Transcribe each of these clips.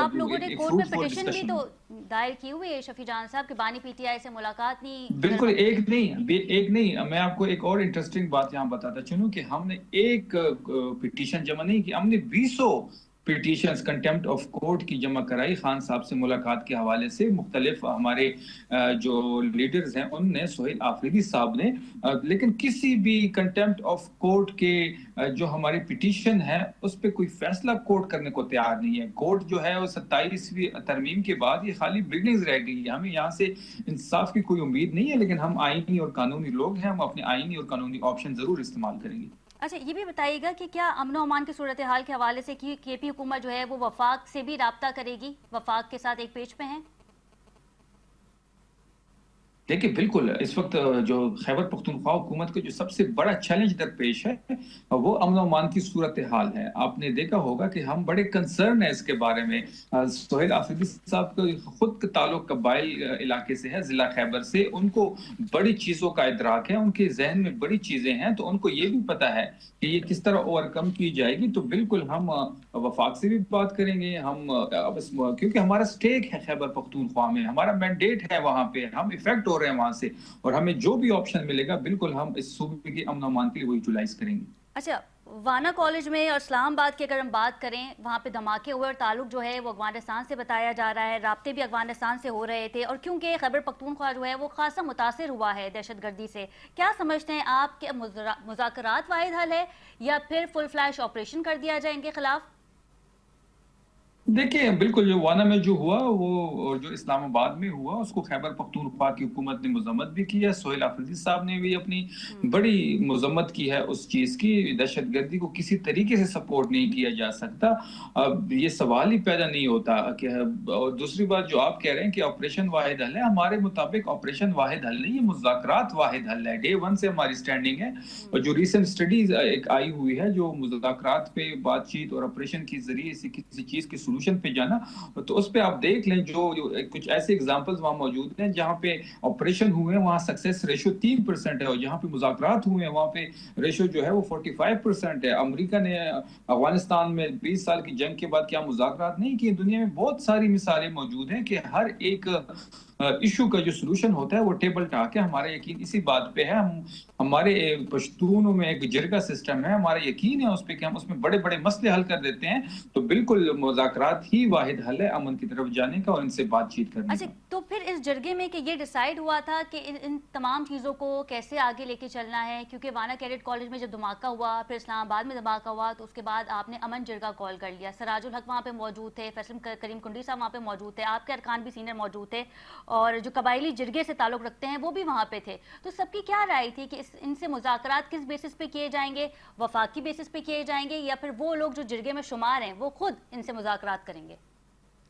آپ لوگوں نے کورٹ میں فروٹفل پٹیشن بھی ڈسکشن تو ہو. دائر کی ہوئی ہے شفیع جان صاحب کہ بانی پی ٹی آئی سے ملاقات نہیں بالکل کرنا. ایک نہیں، میں آپ کو ایک اور انٹرسٹنگ بات یہاں بتاتا چلوں کہ ہم نے ایک پٹیشن جمع نہیں کی، ہم نے 20 پٹیشنز کنٹیمپٹ آف کورٹ کی جمع کرائی خان صاحب سے ملاقات کے حوالے سے. مختلف ہمارے جو لیڈرز ہیں ان نے، سہیل آفریدی صاحب نے، لیکن کسی بھی کنٹیمپٹ آف کورٹ کے جو ہماری پٹیشن ہے اس پہ کوئی فیصلہ کورٹ کرنے کو تیار نہیں ہے. کورٹ جو ہے وہ 27ویں ترمیم کے بعد یہ خالی بلڈنگز رہ گئی ہے. ہمیں یہاں سے انصاف کی کوئی امید نہیں ہے، لیکن ہم آئینی اور قانونی لوگ ہیں، ہم اپنے آئینی اور قانونی آپشن ضرور استعمال کریں گے. اچھا یہ بھی بتائیے گا کہ کیا امن و امان کی صورتحال کے حوالے سے کے پی حکومت جو ہے وہ وفاق سے بھی رابطہ کرے گی؟ وفاق کے ساتھ ایک پیج پہ ہیں؟ دیکھیں بالکل اس وقت جو خیبر پختونخوا حکومت کا جو سب سے بڑا چیلنج درپیش ہے وہ امن و امان کی صورتحال ہے. آپ نے دیکھا ہوگا کہ ہم بڑے کنسرن ہیں اس کے بارے میں. سہیل آفریدی صاحب کا خود کا تعلق قبائل علاقے سے ہے، ضلع خیبر سے. ان کو بڑی چیزوں کا ادراک ہے، ان کے ذہن میں بڑی چیزیں ہیں، تو ان کو یہ بھی پتا ہے کہ یہ کس طرح اوورکم کی جائے گی. تو بالکل ہم وفاق سے بھی بات کریں گے. ہم کیونکہ ہمارا سٹیک ہے خیبر پختونخوا میں، ہمارا مینڈیٹ ہے وہاں پہ، ہم افیکٹ ہو رہے ہیں وہاں سے، اور ہمیں جو بھی آپشن ملے گا بالکل ہم اس صوبے کے امن و امان کے لیے وہ یوٹیلائز کریں گے. اچھا وانا کالج میں اور اسلام آباد کی اگر ہم بات کریں، وہاں پہ دھماکے ہوئے اور تعلق جو ہے وہ افغانستان سے بتایا جا رہا ہے، رابطے بھی افغانستان سے ہو رہے تھے، اور کیونکہ خیبر پختونخوا جو ہے وہ خاصا متاثر ہوا ہے دہشت گردی سے، کیا سمجھتے ہیں آپ کہ مذاکرات واحد حل ہے یا پھر فل فلیش آپریشن کر دیا جائے ان کے خلاف؟ دیکھیں بالکل جو وانا میں جو ہوا وہ جو اسلام آباد میں ہوا اس کو خیبر پختونخوا کی حکومت نے مذمت بھی کی ہے. سہیل آفریدی صاحب نے بھی اپنی بڑی مذمت کی ہے اس چیز کی. دہشت گردی کو کسی طریقے سے سپورٹ نہیں کیا جا سکتا. اب یہ سوال ہی پیدا نہیں ہوتا کہ، اور دوسری بات جو آپ کہہ رہے ہیں کہ آپریشن واحد حل ہے، ہمارے مطابق آپریشن واحد حل نہیں، یہ مذاکرات واحد حل ہے. ڈے 1 سے ہماری سٹینڈنگ ہے، اور جو ریسنٹ سٹڈیز ایک آئی ہوئی ہے جو مذاکرات پہ بات چیت اور آپریشن کے ذریعے سے کسی چیز کی سولوشن پہ جانا، تو اس پہ آپ دیکھ لیں جو کچھ ایسے اگزامپلز وہاں موجود ہیں جہاں پہ آپریشن ہوئے ہیں وہاں سکسیس ریشو 3% ہے، اور جہاں پہ مذاکرات ہوئے ہیں وہاں پہ ریشو جو ہے وہ 45% ہے. امریکہ نے افغانستان میں 20 سال کی جنگ کے بعد کیا مذاکرات نہیں کیے؟ دنیا میں بہت ساری مثالیں موجود ہیں کہ ہر ایک ایشو کا جو سلوشن ہوتا ہے وہ ٹیبل ٹاک ہے. ہمارا یقین اسی بات پہ ہے. ہمارے پشتونوں میں ایک جرگہ سسٹم ہے، ہمارا یقین ہے اس پہ کہ ہم اس میں بڑے بڑے مسئلے حل کر دیتے ہیں. تو بالکل مذاکرات ہی واحد حل ہے امن کی طرف جانے کا اور ان سے بات چیت کرنے اچھا کا. تو پھر اس جرگے میں کہ یہ ڈیسائیڈ ہوا تھا کہ ان تمام چیزوں کو کیسے آگے لے کے چلنا ہے؟ کیونکہ وانا کیڈٹ کالج میں جب دھماکہ ہوا، پھر اسلام آباد میں دھماکہ ہوا، تو اس کے بعد آپ نے امن جرگہ کال کر لیا. سراج الحق وہاں پہ موجود تھے، فیصل کریم کنڈی صاحب وہاں پہ موجود تھے، آپ کے ارکان بھی سینئر موجود تھے، اور جو قبائلی جرگے سے تعلق رکھتے ہیں وہ بھی وہاں پہ تھے. تو سب کی کیا رائے تھی کہ ان سے مذاکرات کس بیسس پہ کیے جائیں گے؟ وفاقی بیسس پہ کیے جائیں گے، یا پھر وہ لوگ جو جرگے میں شمار ہیں وہ خود ان سے مذاکرات کریں گے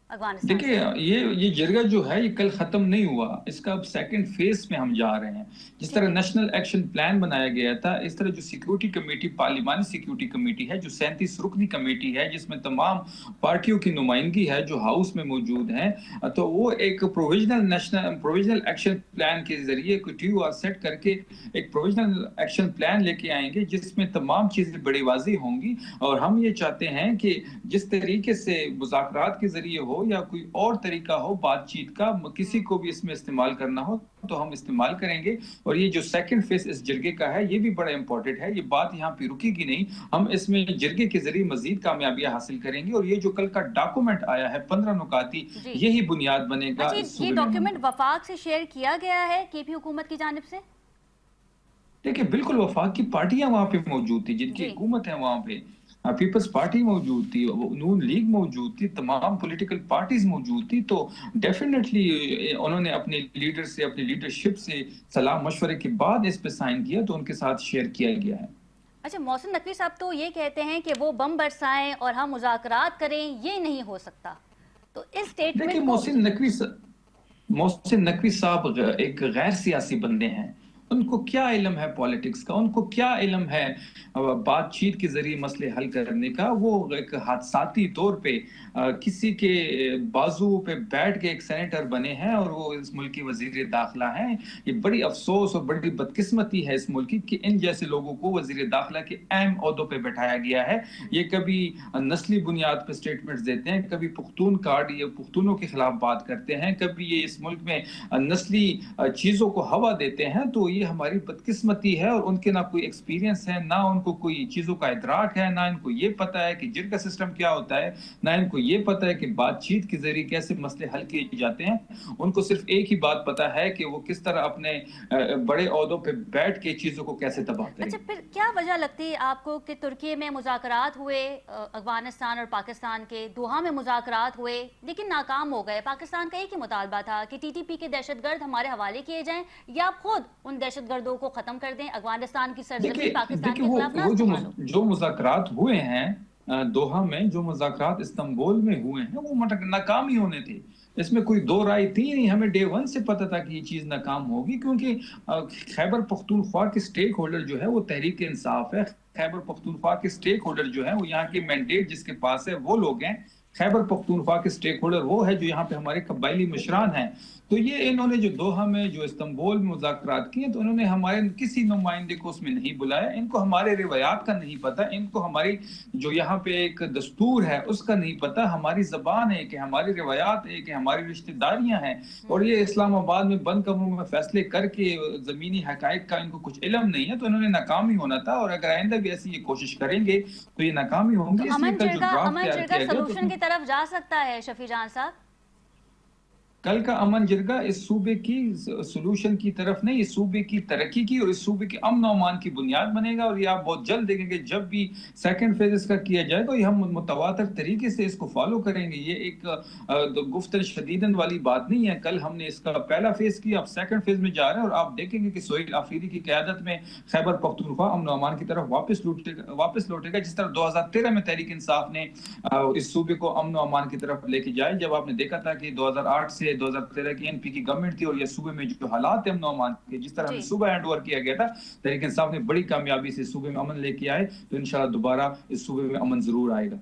افغانستان سے؟ دیکھیں یہ جرگہ جو ہے یہ کل ختم نہیں ہوا، اس کا اب سیکنڈ فیز میں ہم جا رہے ہیں. جس طرح ٹھیک ہے. نیشنل ایکشن پلان بنایا گیا تھا، اس طرح جو سیکیورٹی کمیٹی، پارلیمانی سیکیورٹی کمیٹی ہے جو 37 رکنی کمیٹی ہے جس میں تمام پارٹیوں کی نمائندگی ہے جو ہاؤس میں موجود ہیں، تو وہ ایک پروویژنل ایکشن پلان کے ذریعے ٹیو سیٹ کر کے ایک پروویژنل ایکشن پلان لے کے آئیں گے جس میں تمام چیزیں بڑی واضح ہوں گی. اور ہم یہ چاہتے ہیں کہ جس طریقے سے مذاکرات کے ذریعے ہو یا کوئی اور طریقہ ہو بات چیت کا، کسی کو بھی اس میں استعمال کرنا ہو تو ہم استعمال کریں گے. اور یہ جو سیکنڈ فیز اس جرگے کا ہے یہ بھی بڑا امپورٹنٹ ہے. یہ بات یہاں پہ رکے گی نہیں، ہم اس میں جرگے کے ذریعے مزید کامیابیاں حاصل کریں گے. اور یہ جو کل کا ڈاکومنٹ آیا ہے 15 نکاتی، جی یہی بنیاد بنے گا اچھا، اس یہ صوبے میں امن ڈاکیومنٹ کا. وفاق سے شیئر کیا گیا ہے کے پی حکومت کی جانب سے؟ دیکھیں بالکل وفاق کی پارٹیاں وہاں پہ موجود تھی، جن کی جی حکومت ہے وہاں پہ. پیپلز پارٹی موجود تھی، نون لیگ موجود تھی، تمام پولیٹیکل پارٹیز موجود تھی. تو ڈیفینیٹلی انہوں نے اپنے لیڈر سے، اپنی لیڈرشپ سے صلاح مشورے کے بعد اس پہ سائن کیا، تو ان کے ساتھ شیئر کیا گیا ہے. اچھا محسن نقوی صاحب تو یہ کہتے ہیں کہ وہ بم برسائیں اور ہم مذاکرات کریں، یہ نہیں ہو سکتا. تو اس دیکھیں سٹیٹمنٹ کو محسن نقوی صاحب ایک غیر سیاسی بندے ہیں. उनको क्या इल्म है पॉलिटिक्स का, उनको क्या इल्म है बातचीत के जरिए मसले हल करने का। वो एक हादसाती तौर पे किसी के बाजू पे बैठ के एक सेनेटर बने हैं और वो इस मुल्क के वजीर दाखिला हैं। ये बड़ी अफसोस और बड़ी बदकिस्मती है इस मुल्क की कि इन जैसे लोगों को वजीर दाखिला के अहम ओहदों पे बैठाया गया है। ये कभी नस्ली बुनियाद पर स्टेटमेंट्स देते हैं, कभी पुख्तून कार्ड या पुख्तूनों के खिलाफ बात करते हैं, कभी ये इस मुल्क में नस्ली चीजों को हवा देते हैं। तो ये हमारी बदकिस्मती है और उनके ना कोई एक्सपीरियंस है, ना उनको कोई चीजों का इदराक है, ना इनको ये पता है कि जिरगा सिस्टम क्या होता है, ना इनको ये पता है कि बातचीत के जरिए कैसे मसले हल किए जाते हैं। उनको सिर्फ एक ही बात पता है कि वो किस तरह अपने बड़े ओहदों पे बैठ के चीजों को कैसे तबाह करें। अच्छा, फिर क्या वजह लगती है आपको कि तुर्की में मुज़ाकरात हुए, अफगानिस्तान और पाकिस्तान के दोहा में मुज़ाकरात हुए लेकिन नाकाम हो गए। पाकिस्तान का एक ही मुतालबा था कि टीटीपी के दहशतगर्द हमारे हवाले किए जाएं या आप खुद उन दहशतगर्दों को खत्म कर दें, अफगानिस्तान की सरजमीन पाकिस्तान के खिलाफ ना वो इस्तेमाल हो। जो मुज़ाकरात हुए हैं दोहा में, जो मुज़ाकरात इस्तांबुल में हुए हैं, वो नाकाम ही होने थे। इसमें कोई दो राय थी नहीं। हमें डे वन से पता था कि ये चीज नाकाम होगी, क्योंकि खैबर पख्तूनख्वा के स्टेक होल्डर जो है वो तहरीक इंसाफ है। खैबर पख्तूनख्वा के स्टेक होल्डर जो है वो यहाँ के मैंडेट जिसके पास है वो लोग हैं। खैबर पख्तूनख्वा के स्टेक होल्डर वो है जो यहाँ पे हमारे कबायली मुशरान हैं। तो ये इन्होंने जो दोहा में जो इस्तांबुल में मुज़ाकरात किए, तो उन्होंने हमारे किसी नुमाइंदे को उसमें नहीं बुलाया। इनको हमारे रिवायात का नहीं पता, इनको हमारी जो यहाँ पे एक दस्तूर है उसका नहीं पता। हमारी ज़बान है कि हमारी रिवायात है कि हमारी रिश्तेदारियां हैं, और ये इस्लामाबाद में बंद कमरों में फैसले करके ज़मीनी हकायक का इनको कुछ इल्म नहीं है। तो इन्होंने नाकाम ही होना था, और अगर आइंदा भी ऐसी ये कोशिश करेंगे तो ये नाकाम ही होंगे। तो इसलिए कल जो ड्राफ्ट अमन तैयार जिरगा किया गया सलूशन की तरफ जा सकता है शफी जान साहब? कल का अमन जिरगा इस सूबे की सोल्यूशन की तरफ नहीं, इस सूबे की तरक्की की और इस सूबे के अमन और अमान की बुनियाद बनेगा। और ये आप बहुत जल्द देखेंगे जब भी सेकंड फेज इसका किया जाएगा, ये हम मुतवातर तरीके से इसको फॉलो करेंगे। ये एक गुफ्तन शदीदन वाली बात नहीं है। कल हमने इसका पहला फेज किया, अब सेकंड फेज में जा रहे हैं, और आप देखेंगे कि सोहेल आफरीदी की क़यादत में खैबर पख्तूनख्वा अमन और अमान की तरफ वापस लौटेगा, जिस तरह 2013 में तहरीक इंसाफ ने इस सूबे को अमन और अमान की तरफ लेके जाए। जब आपने देखा था कि 2008 से 2013 की एनपी की गवर्नमेंट थी, और ये सूबे में जो हालात है अमन अमान के, जिस तरह हमें सूबा हैंड ओवर किया गया था, तहरीक इंसाफ ने बड़ी कामयाबी से सूबे में अमन लेके आए। तो इंशाल्लाह दोबारा इस सूबे में अमन जरूर आएगा।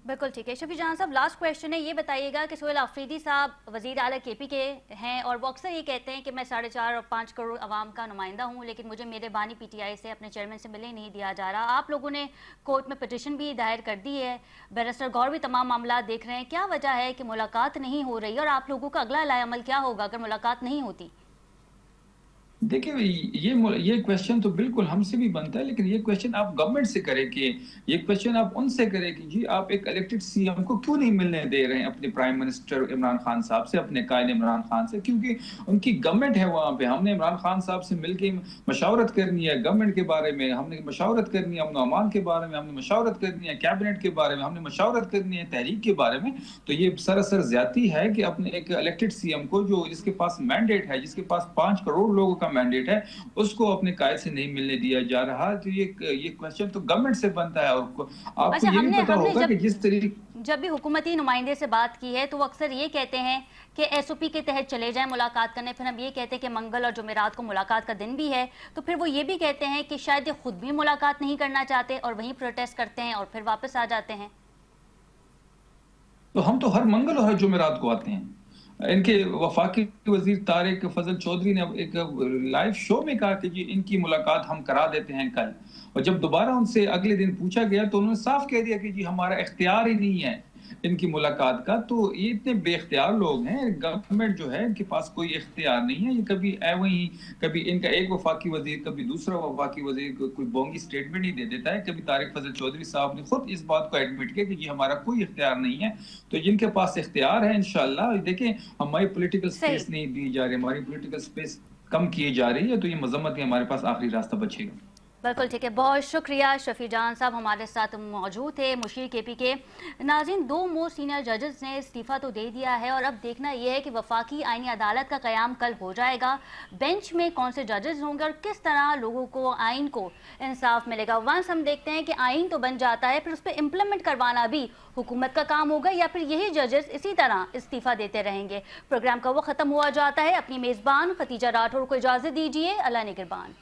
बिल्कुल ठीक है। शफी जान साहब, लास्ट क्वेश्चन है, ये बताइएगा कि सोहेल आफरीदी साहब वज़ीर आला केपी के हैं और वो अक्सर ये कहते हैं कि मैं 4.5 और 5 करोड़ आवाम का नुमाइंदा हूँ, लेकिन मुझे मेरे बानी पीटीआई से अपने चेयरमैन से मिलने नहीं दिया जा रहा। आप लोगों ने कोर्ट में पिटिशन भी दायर कर दी है, बैरिस्टर गौर भी तमाम मामला देख रहे हैं। क्या वजह है कि मुलाकात नहीं हो रही, और आप लोगों का अगला लाएअमल क्या होगा अगर मुलाकात नहीं होती? देखिए, ये क्वेश्चन तो बिल्कुल हमसे भी बनता है, लेकिन ये क्वेश्चन आप गवर्नमेंट से करें कि ये क्वेश्चन आप उनसे करें कि जी आप एक इलेक्टेड सीएम को क्यों नहीं मिलने दे रहे हैं अपने प्राइम मिनिस्टर इमरान खान साहब से, अपने कायद इमरान खान से, क्योंकि उनकी गवर्नमेंट है वहाँ पे। हमने इमरान खान साहब से मिलकर मशावरत करनी है गवर्नमेंट के बारे में, हमने मशावरत करनी है अमन अमान के बारे में, हमने मशावरत करनी है कैबिनेट के बारे में, हमने मशावरत करनी है तहरीक के बारे में। तो ये सरासर ज्यादती है कि अपने एक इलेक्टेड सीएम को, जो जिसके पास मैंडेट है, जिसके पास 5 करोड़ लोगों का मैंडेट है, उसको अपने कायद से नहीं मिलने दिया जा रहा। तो ये क्वेश्चन तो गवर्नमेंट से बनता है। और आपको ये भी पता होगा कि जिस तरीके जब भी हुकूमती नुमाइंदे से बात की है तो वो अक्सर ये कहते हैं कि एसओपी के तहत चले जाएं मुलाकात करने, फिर हम ये कहते हैं कि मंगल और जुमेरात को मुलाकात का दिन भी है, तो फिर वो ये भी कहते हैं कि शायद ये खुद भी मुलाकात नहीं करना चाहते और वहीं प्रोटेस्ट करते हैं और फिर वापस आ जाते हैं। तो हम तो हर मंगल और हर जुमेरात को आते हैं। इनके वफाकी वजीर तारिक फजल चौधरी ने एक लाइव शो में कहा कि जी इनकी मुलाकात हम करा देते हैं कल, और जब दोबारा उनसे अगले दिन पूछा गया तो उन्होंने साफ कह दिया कि जी हमारा इख्तियार ही नहीं है इनकी मुलाकात का। तो ये इतने बेख्तियार लोग हैं, गवर्नमेंट जो है इनके पास कोई इख्तियार नहीं है। ये कभी वही कभी इनका एक वफाकी वजीर, कभी दूसरा वफाकी वजीर कोई बोंगी स्टेटमेंट ही दे देता है। कभी तारिक फजल चौधरी साहब ने खुद इस बात को एडमिट किया कि जी हमारा कोई इख्तियार नहीं है। तो जिनके पास इख्तियार है, इंशाल्लाह देखें, हमारी पोलिटिकल स्पेस नहीं दी जा रही, हमारी पोलिटिकल स्पेस कम की जा रही है, तो ये मजम्मत के हमारे पास आखिरी रास्ता बचेगा। बिल्कुल ठीक है, बहुत शुक्रिया शफी जान साहब हमारे साथ मौजूद थे। मुशीर केपी के नाज़रीन, 2 मोस्ट सीनियर जजेस ने इस्तीफ़ा तो दे दिया है और अब देखना यह है कि वफाकी आईनी अदालत का क़याम कल हो जाएगा। बेंच में कौन से जजेस होंगे और किस तरह लोगों को आइन को इंसाफ मिलेगा। वंस हम देखते हैं कि आइन तो बन जाता है, फिर उस पर इम्प्लीमेंट करवाना भी हुकूमत का काम होगा या फिर यही जजेस इसी तरह इस्तीफ़ा देते रहेंगे। प्रोग्राम का वो ख़त्म हुआ जाता है। अपनी मेज़बान खतीजा राठौर को इजाज़त दीजिए। अल्लाह निगहबान।